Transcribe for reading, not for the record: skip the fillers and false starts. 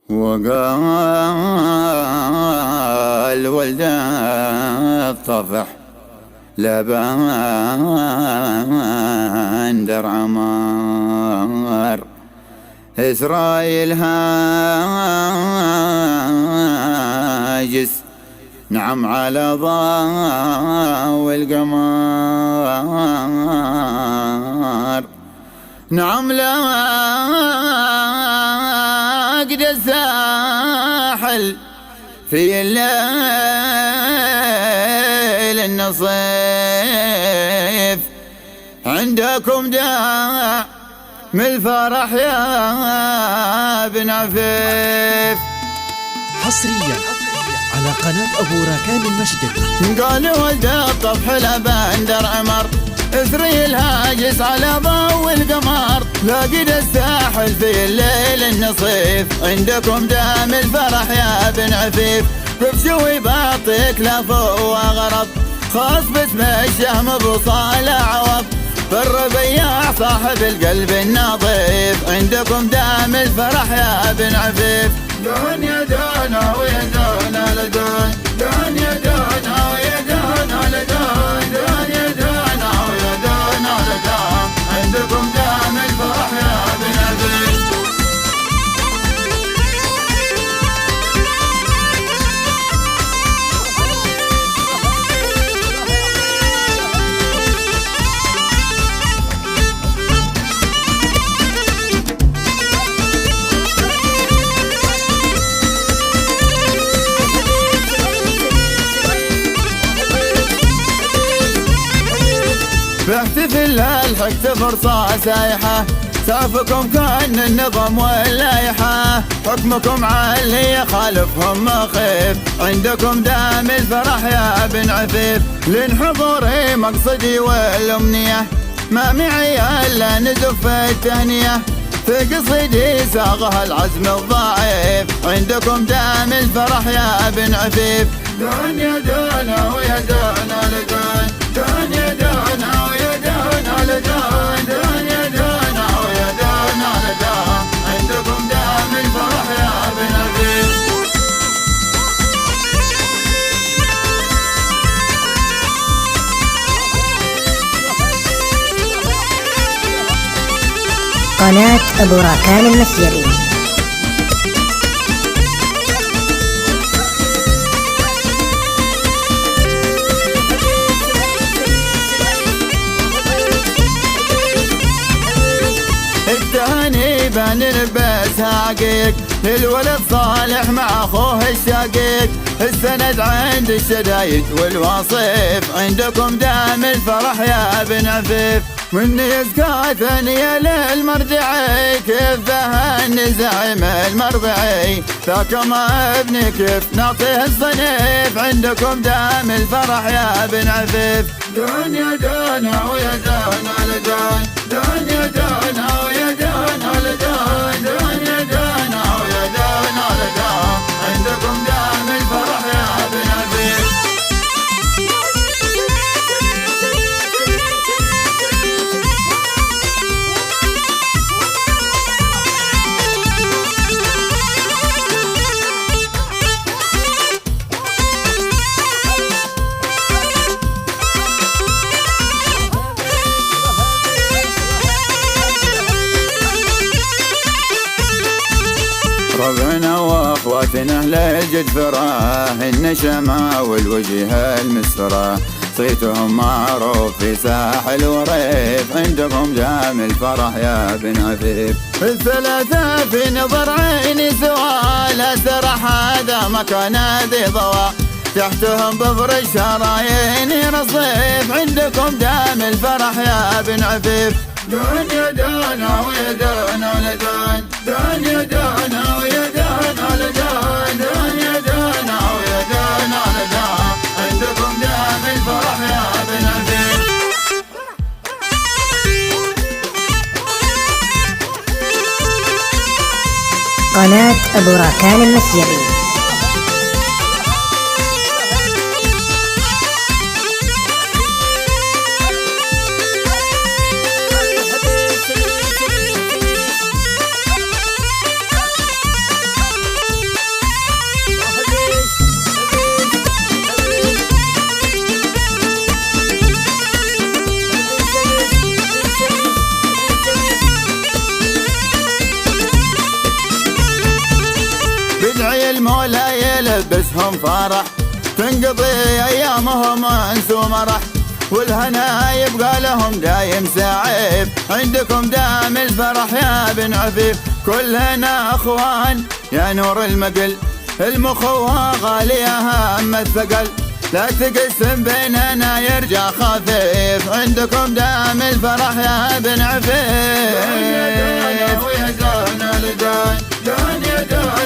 وقال ولد الطفح لبندر عمار إسرائيل هاجس نعم على ضوء القمر نعم لاقد الساحل في الليل النصيف عندكم داع من الفرح يا بن عفيف. حصريا على قناة أبو راكان المشدد. قال ولد الطفح لبندر عمر إسرائيل هاجس على ضوء القمر لاقد الساحل في الليل النصيف عندكم دام الفرح يا بن عفيف. بشوي باطيك لفو وغرب خاص باسم الشهم بوصال عوض بالربيع صاحب القلب النظيف عندكم دام الفرح يا بن عفيف. دون يا دونا ويا دونا لدون دون يا دونا ويا دونا لدون دون يا دونا ويا دونا لدون عندكم دام الفرح يا بن عفيف. باحتفل الحقت فرصة سايحة سافكم كان النظام واللايحة حكمكم علي يخالفهم مخيف عندكم دام الفرح يا بن عفيف. لين حضوري مقصدي والأمنية ما معي إلا نزف التهنية في قصيدي ساغها العزم الضعيف عندكم دام الفرح يا بن عفيف. دون يا دونا ويا دونا لدون دون يا دونا ويا دونا لدون دون يا دونا ويا دونا لدون عندكم دام الفرح يا بن عفيف. قناة أبو راكان المسيري. التهاني بان لبس حقيق للولد صالح مع اخوه الشقيق السند عند الشدايد والوصيف عندكم دام الفرح يا بن عفيف. من يزكى ثانية للمرجعي كيف ذهن زعيم المربعي ذاك ما ابني كيف نعطيه الصنيف عندكم دام الفرح يا بن عفيف. دون يا دونا ويا دونا لدون دون يا دونا ويا دونا لدون دون يا دونا ويا دونا لدون عندكم دام الفرح يا بن عفيف. ربعنا واخواتنا للجد فراه النشمة والوجه المسرة صيتهم معروف في ساحل وريف عندكم دام الفرح يا بن عفيف. الثلاثة في نظر عيني سوا لا سرح هذا مكان ذي ضوى تحتهم بفرش شراييني رصيف عندكم دام الفرح يا بن عفيف. دون يا دونا ويا دونا لدون دون يا دونا ويا دونا لدون دون يا دونا ويا دونا لدون عندكم دام الفرح يا بن عفيف. قناة أبو راكان المسيري. ندعي المولى يلبسهم فرح، تنقضي ايامهم انس ومرح، والهنا يبقى لهم دايم سعيد، عندكم دام الفرح يا بن عفيف. كلنا اخوان يا نور المقل، المخوة غالية هم الثقل، لا تقسم بيننا يرجع خفيف، عندكم دام الفرح يا بن عفيف. دون يا دون ويا دون الدون، دون يا دون